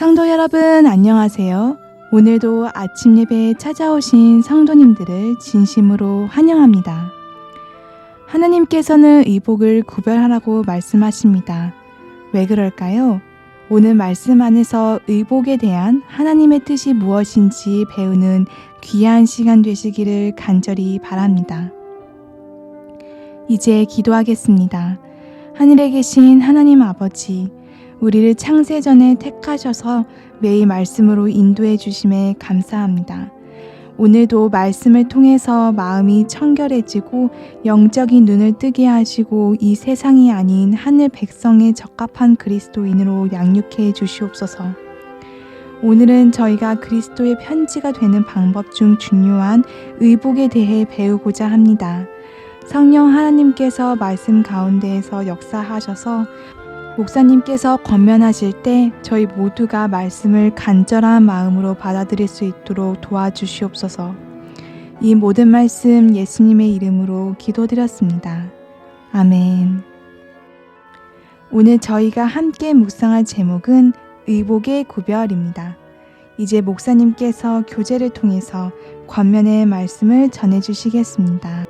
성도 여러분 안녕하세요. 오늘도 아침 예배에 찾아오신 성도님들을 진심으로 환영합니다. 하나님께서는 의복을 구별하라고 말씀하십니다. 왜 그럴까요? 오늘 말씀 안에서 의복에 대한 하나님의 뜻이 무엇인지 배우는 귀한 시간 되시기를 간절히 바랍니다. 이제 기도하겠습니다. 하늘에 계신 하나님 아버지, 우리를 창세전에 택하셔서 매일 말씀으로 인도해 주심에 감사합니다. 오늘도 말씀을 통해서 마음이 청결해지고 영적인 눈을 뜨게 하시고 이 세상이 아닌 하늘 백성에 적합한 그리스도인으로 양육해 주시옵소서. 오늘은 저희가 그리스도의 편지가 되는 방법 중 중요한 의복에 대해 배우고자 합니다. 성령 하나님께서 말씀 가운데에서 역사하셔서 목사님께서 권면하실 때 저희 모두가 말씀을 간절한 마음으로 받아들일 수 있도록 도와주시옵소서. 이 모든 말씀 예수님의 이름으로 기도드렸습니다. 아멘. 오늘 저희가 함께 묵상할 제목은 의복의 구별입니다. 이제 목사님께서 교제를 통해서 권면의 말씀을 전해주시겠습니다.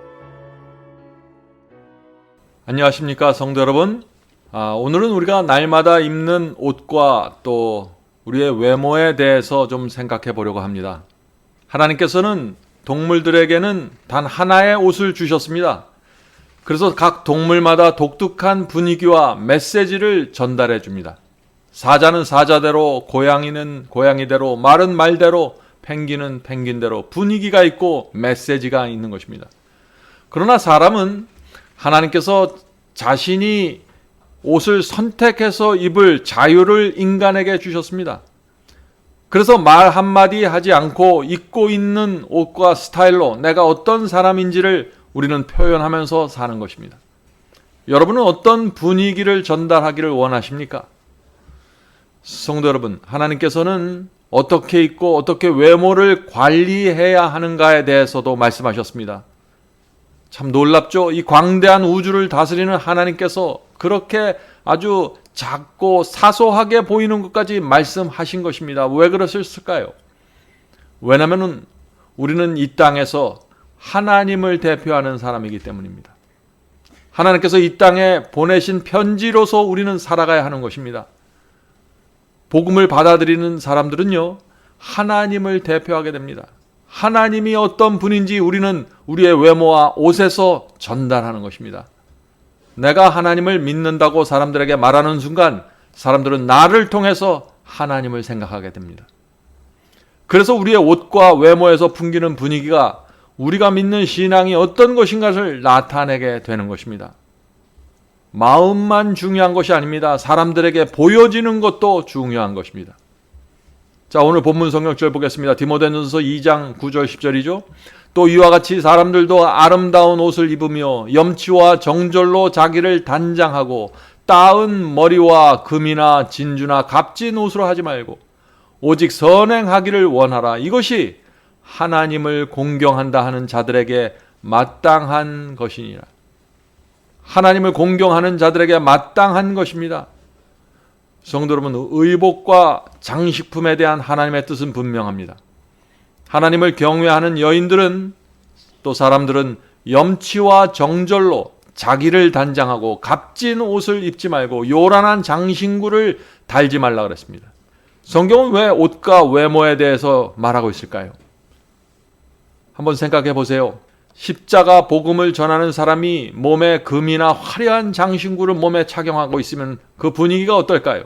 안녕하십니까 성도 여러분. 오늘은 우리가 날마다 입는 옷과 또 우리의 외모에 대해서 좀 생각해 보려고 합니다. 하나님께서는 동물들에게는 단 하나의 옷을 주셨습니다. 그래서 각 동물마다 독특한 분위기와 메시지를 전달해 줍니다. 사자는 사자대로, 고양이는 고양이대로, 말은 말대로, 펭귄은 펭귄대로 분위기가 있고 메시지가 있는 것입니다. 그러나 사람은 하나님께서 자신이 옷을 선택해서 입을 자유를 인간에게 주셨습니다. 그래서 말 한마디 하지 않고 입고 있는 옷과 스타일로 내가 어떤 사람인지를 우리는 표현하면서 사는 것입니다. 여러분은 어떤 분위기를 전달하기를 원하십니까? 성도 여러분, 하나님께서는 어떻게 입고 어떻게 외모를 관리해야 하는가에 대해서도 말씀하셨습니다. 참 놀랍죠? 이 광대한 우주를 다스리는 하나님께서 그렇게 아주 작고 사소하게 보이는 것까지 말씀하신 것입니다. 왜 그러셨을까요? 왜냐하면 우리는 이 땅에서 하나님을 대표하는 사람이기 때문입니다. 하나님께서 이 땅에 보내신 편지로서 우리는 살아가야 하는 것입니다. 복음을 받아들이는 사람들은요, 하나님을 대표하게 됩니다. 하나님이 어떤 분인지 우리는 우리의 외모와 옷에서 전달하는 것입니다. 내가 하나님을 믿는다고 사람들에게 말하는 순간 사람들은 나를 통해서 하나님을 생각하게 됩니다. 그래서 우리의 옷과 외모에서 풍기는 분위기가 우리가 믿는 신앙이 어떤 것인가를 나타내게 되는 것입니다. 마음만 중요한 것이 아닙니다. 사람들에게 보여지는 것도 중요한 것입니다. 자, 오늘 본문 성경절 보겠습니다. 디모데전서 2장 9절 10절이죠. 또 이와 같이 사람들도 아름다운 옷을 입으며 염치와 정절로 자기를 단장하고 따은 머리와 금이나 진주나 값진 옷으로 하지 말고 오직 선행하기를 원하라. 이것이 하나님을 공경한다 하는 자들에게 마땅한 것이니라. 하나님을 공경하는 자들에게 마땅한 것입니다. 성도 여러분, 의복과 장식품에 대한 하나님의 뜻은 분명합니다. 하나님을 경외하는 여인들은 또 사람들은 염치와 정절로 자기를 단장하고 값진 옷을 입지 말고 요란한 장신구를 달지 말라 그랬습니다. 성경은 왜 옷과 외모에 대해서 말하고 있을까요? 한번 생각해 보세요. 십자가 복음을 전하는 사람이 몸에 금이나 화려한 장신구를 몸에 착용하고 있으면 그 분위기가 어떨까요?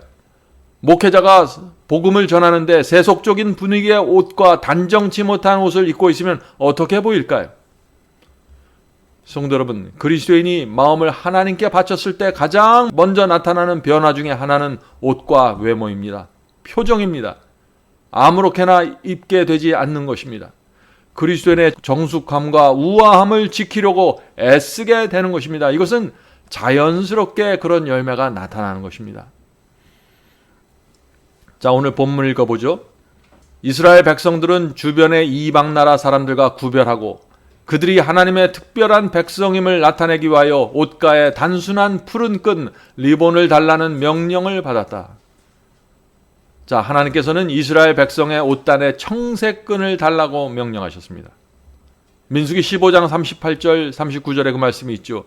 목회자가 복음을 전하는데 세속적인 분위기의 옷과 단정치 못한 옷을 입고 있으면 어떻게 보일까요? 성도 여러분, 그리스도인이 마음을 하나님께 바쳤을 때 가장 먼저 나타나는 변화 중에 하나는 옷과 외모입니다. 표정입니다. 아무렇게나 입게 되지 않는 것입니다. 그리스도인의 정숙함과 우아함을 지키려고 애쓰게 되는 것입니다. 이것은 자연스럽게 그런 열매가 나타나는 것입니다. 자, 오늘 본문 읽어보죠. 이스라엘 백성들은 주변의 이방 나라 사람들과 구별하고 그들이 하나님의 특별한 백성임을 나타내기 위하여 옷가에 단순한 푸른 끈 리본을 달라는 명령을 받았다. 자, 하나님께서는 이스라엘 백성의 옷단에 청색끈을 달라고 명령하셨습니다. 민수기 15장 38절 39절에 그 말씀이 있죠.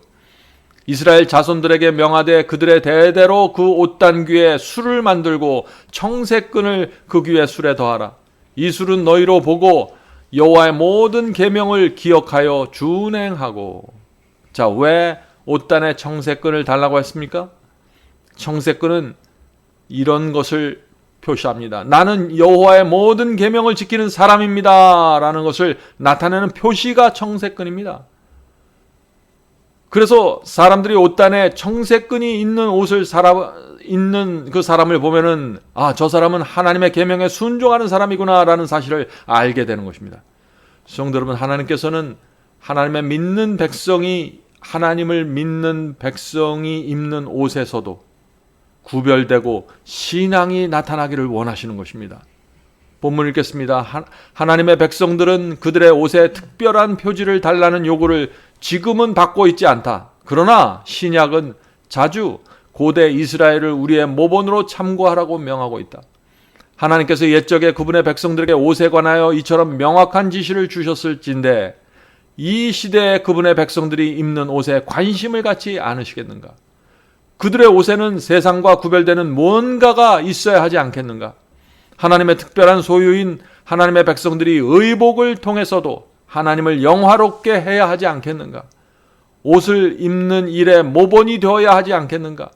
이스라엘 자손들에게 명하되 그들의 대대로 그 옷단 귀에 술을 만들고 청색끈을 그 귀에 술에 더하라. 이 술은 너희로 보고 여호와의 모든 계명을 기억하여 준행하고. 자, 왜 옷단에 청색끈을 달라고 했습니까? 청색끈은 이런 것을 표시합니다. 나는 여호와의 모든 계명을 지키는 사람입니다 라는 것을 나타내는 표시가 청색끈입니다. 그래서 사람들이 옷단에 청색끈이 있는 옷을 입는 그 사람을 보면은 저 사람은 하나님의 계명에 순종하는 사람이구나 라는 사실을 알게 되는 것입니다. 성도 여러분, 하나님께서는 하나님의 믿는 백성이, 하나님을 믿는 백성이 입는 옷에서도 구별되고 신앙이 나타나기를 원하시는 것입니다. 본문 읽겠습니다. 하나님의 백성들은 그들의 옷에 특별한 표지를 달라는 요구를 지금은 받고 있지 않다. 그러나 신약은 자주 고대 이스라엘을 우리의 모본으로 참고하라고 명하고 있다. 하나님께서 옛적에 그분의 백성들에게 옷에 관하여 이처럼 명확한 지시를 주셨을진데 이 시대에 그분의 백성들이 입는 옷에 관심을 갖지 않으시겠는가? 그들의 옷에는 세상과 구별되는 뭔가가 있어야 하지 않겠는가? 하나님의 특별한 소유인 하나님의 백성들이 의복을 통해서도 하나님을 영화롭게 해야 하지 않겠는가? 옷을 입는 일에 모본이 되어야 하지 않겠는가?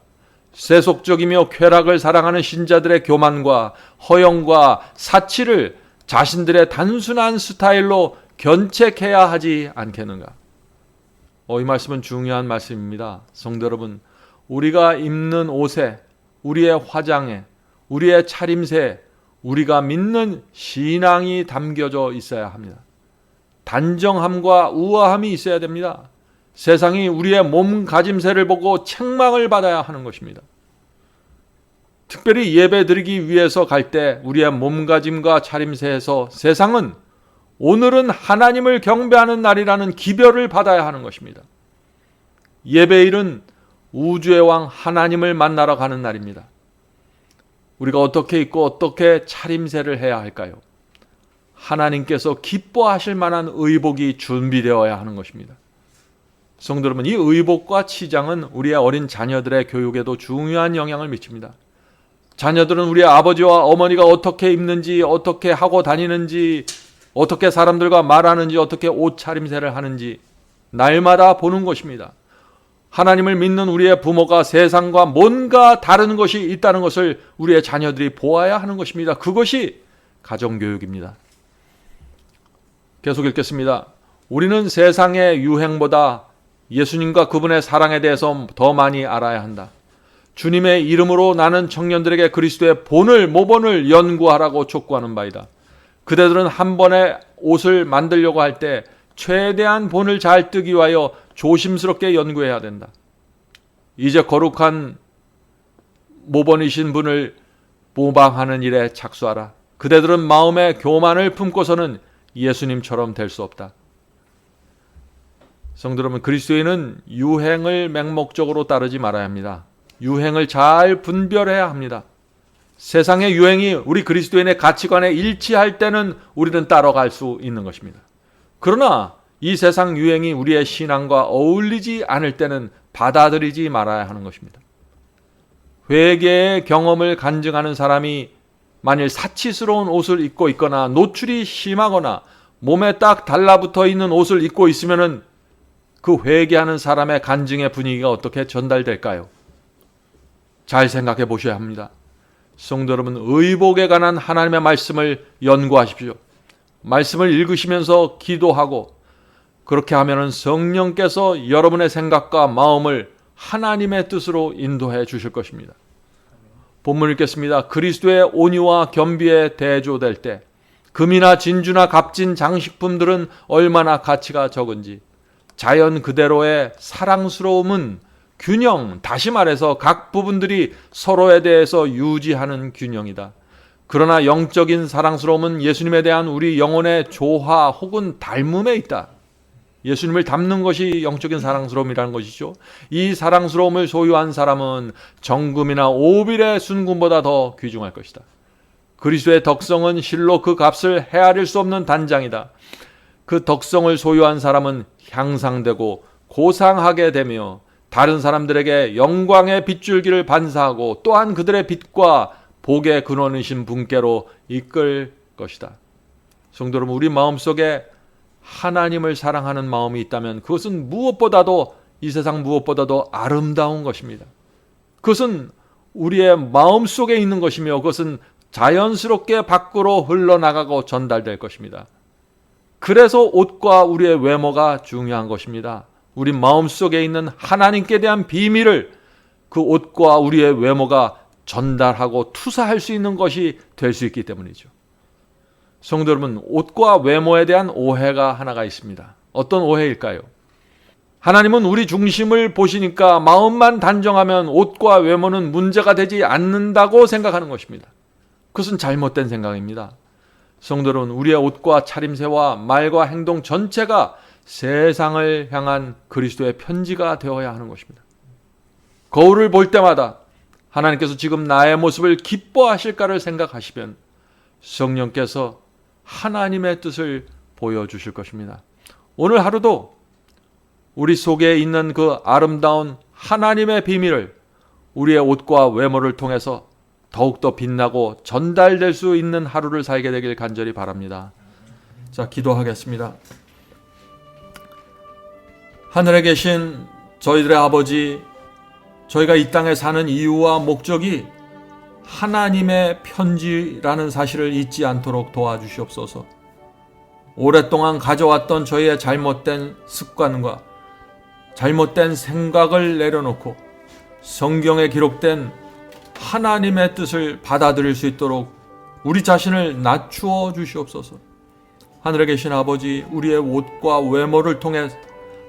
세속적이며 쾌락을 사랑하는 신자들의 교만과 허영과 사치를 자신들의 단순한 스타일로 견책해야 하지 않겠는가? 이 말씀은 중요한 말씀입니다. 성도 여러분, 우리가 입는 옷에, 우리의 화장에, 우리의 차림새에 우리가 믿는 신앙이 담겨져 있어야 합니다. 단정함과 우아함이 있어야 됩니다. 세상이 우리의 몸가짐새를 보고 책망을 받아야 하는 것입니다. 특별히 예배 드리기 위해서 갈 때 우리의 몸가짐과 차림새에서 세상은 오늘은 하나님을 경배하는 날이라는 기별을 받아야 하는 것입니다. 예배일은 우주의 왕 하나님을 만나러 가는 날입니다. 우리가 어떻게 입고 어떻게 차림새를 해야 할까요? 하나님께서 기뻐하실 만한 의복이 준비되어야 하는 것입니다. 성도 여러분, 이 의복과 치장은 우리의 어린 자녀들의 교육에도 중요한 영향을 미칩니다. 자녀들은 우리의 아버지와 어머니가 어떻게 입는지, 어떻게 하고 다니는지, 어떻게 사람들과 말하는지, 어떻게 옷차림새를 하는지 날마다 보는 것입니다. 하나님을 믿는 우리의 부모가 세상과 뭔가 다른 것이 있다는 것을 우리의 자녀들이 보아야 하는 것입니다. 그것이 가정교육입니다. 계속 읽겠습니다. 우리는 세상의 유행보다 예수님과 그분의 사랑에 대해서 더 많이 알아야 한다. 주님의 이름으로 나는 청년들에게 그리스도의 본을, 모본을 연구하라고 촉구하는 바이다. 그대들은 한 번에 옷을 만들려고 할 때 최대한 본을 잘 뜨기 위하여 조심스럽게 연구해야 된다. 이제 거룩한 모본이신 분을 모방하는 일에 착수하라. 그대들은 마음에 교만을 품고서는 예수님처럼 될 수 없다. 성도 여러분, 그리스도인은 유행을 맹목적으로 따르지 말아야 합니다. 유행을 잘 분별해야 합니다. 세상의 유행이 우리 그리스도인의 가치관에 일치할 때는 우리는 따라갈 수 있는 것입니다. 그러나 이 세상 유행이 우리의 신앙과 어울리지 않을 때는 받아들이지 말아야 하는 것입니다. 회개의 경험을 간증하는 사람이 만일 사치스러운 옷을 입고 있거나 노출이 심하거나 몸에 딱 달라붙어 있는 옷을 입고 있으면은 그 회개하는 사람의 간증의 분위기가 어떻게 전달될까요? 잘 생각해 보셔야 합니다. 성도 여러분, 의복에 관한 하나님의 말씀을 연구하십시오. 말씀을 읽으시면서 기도하고 그렇게 하면은 성령께서 여러분의 생각과 마음을 하나님의 뜻으로 인도해 주실 것입니다. 본문 읽겠습니다. 그리스도의 온유와 겸비에 대조될 때 금이나 진주나 값진 장식품들은 얼마나 가치가 적은지 자연 그대로의 사랑스러움은 균형, 다시 말해서 각 부분들이 서로에 대해서 유지하는 균형이다. 그러나 영적인 사랑스러움은 예수님에 대한 우리 영혼의 조화 혹은 닮음에 있다. 예수님을 닮는 것이 영적인 사랑스러움이라는 것이죠. 이 사랑스러움을 소유한 사람은 정금이나 오빌의 순금보다 더 귀중할 것이다. 그리스도의 덕성은 실로 그 값을 헤아릴 수 없는 단장이다. 그 덕성을 소유한 사람은 향상되고 고상하게 되며 다른 사람들에게 영광의 빗줄기를 반사하고 또한 그들의 빛과 복의 근원이신 분께로 이끌 것이다. 성도 여러분, 우리 마음속에 하나님을 사랑하는 마음이 있다면 그것은 무엇보다도, 이 세상 무엇보다도 아름다운 것입니다. 그것은 우리의 마음속에 있는 것이며 그것은 자연스럽게 밖으로 흘러나가고 전달될 것입니다. 그래서 옷과 우리의 외모가 중요한 것입니다. 우리 마음속에 있는 하나님께 대한 비밀을 그 옷과 우리의 외모가 전달하고 투사할 수 있는 것이 될 수 있기 때문이죠. 성도 여러분, 옷과 외모에 대한 오해가 하나가 있습니다. 어떤 오해일까요? 하나님은 우리 중심을 보시니까 마음만 단정하면 옷과 외모는 문제가 되지 않는다고 생각하는 것입니다. 그것은 잘못된 생각입니다. 성도 여러분, 우리의 옷과 차림새와 말과 행동 전체가 세상을 향한 그리스도의 편지가 되어야 하는 것입니다. 거울을 볼 때마다 하나님께서 지금 나의 모습을 기뻐하실까를 생각하시면 성령께서 하나님의 뜻을 보여주실 것입니다. 오늘 하루도 우리 속에 있는 그 아름다운 하나님의 비밀을 우리의 옷과 외모를 통해서 더욱더 빛나고 전달될 수 있는 하루를 살게 되길 간절히 바랍니다. 자, 기도하겠습니다. 하늘에 계신 저희들의 아버지, 저희가 이 땅에 사는 이유와 목적이 하나님의 편지라는 사실을 잊지 않도록 도와주시옵소서. 오랫동안 가져왔던 저희의 잘못된 습관과 잘못된 생각을 내려놓고 성경에 기록된 하나님의 뜻을 받아들일 수 있도록 우리 자신을 낮추어 주시옵소서. 하늘에 계신 아버지, 우리의 옷과 외모를 통해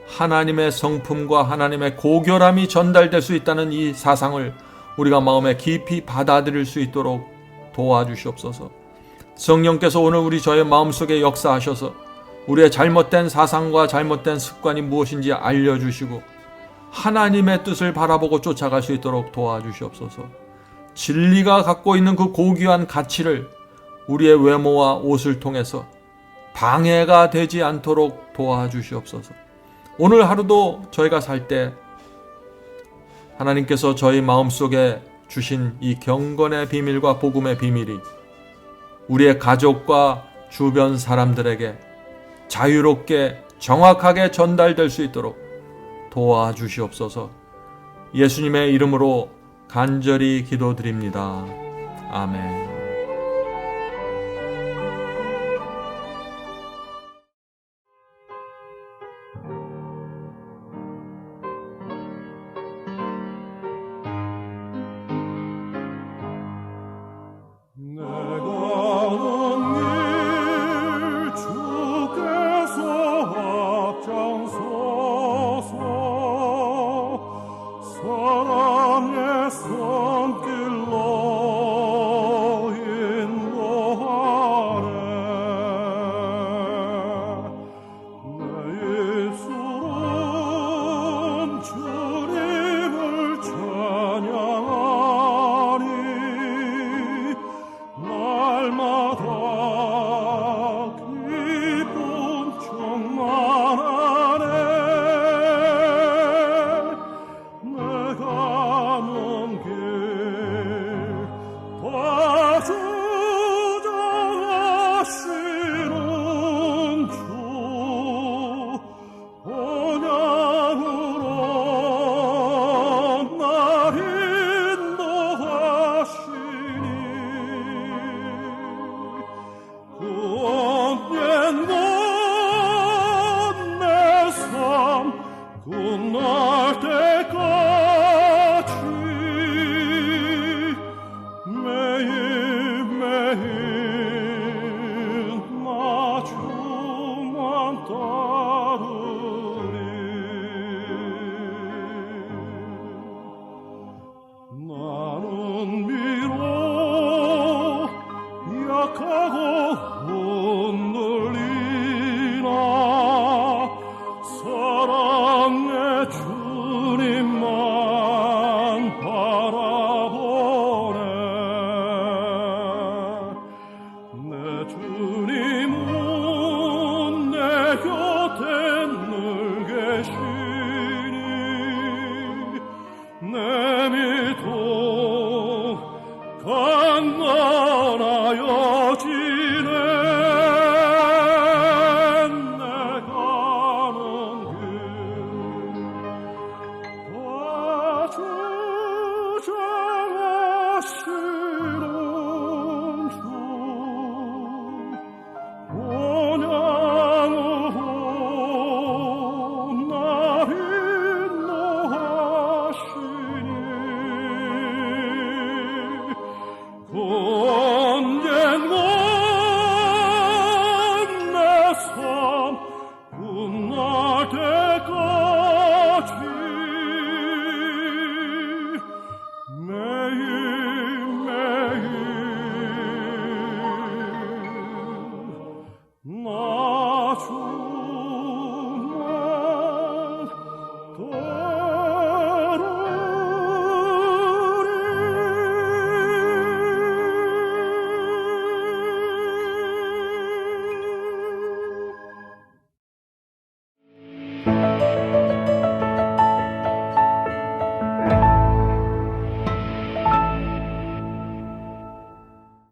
하나님의 성품과 하나님의 고결함이 전달될 수 있다는 이 사상을 우리가 마음에 깊이 받아들일 수 있도록 도와주시옵소서. 성령께서 오늘 저의 마음속에 역사하셔서 우리의 잘못된 사상과 잘못된 습관이 무엇인지 알려주시고 하나님의 뜻을 바라보고 쫓아갈 수 있도록 도와주시옵소서. 진리가 갖고 있는 그 고귀한 가치를 우리의 외모와 옷을 통해서 방해가 되지 않도록 도와주시옵소서. 오늘 하루도 저희가 살 때 하나님께서 저희 마음속에 주신 이 경건의 비밀과 복음의 비밀이 우리의 가족과 주변 사람들에게 자유롭게 정확하게 전달될 수 있도록 도와주시옵소서. 예수님의 이름으로 간절히 기도드립니다. 아멘. 주님은 내 곁에 늘 계시니 내 믿음 강건하여지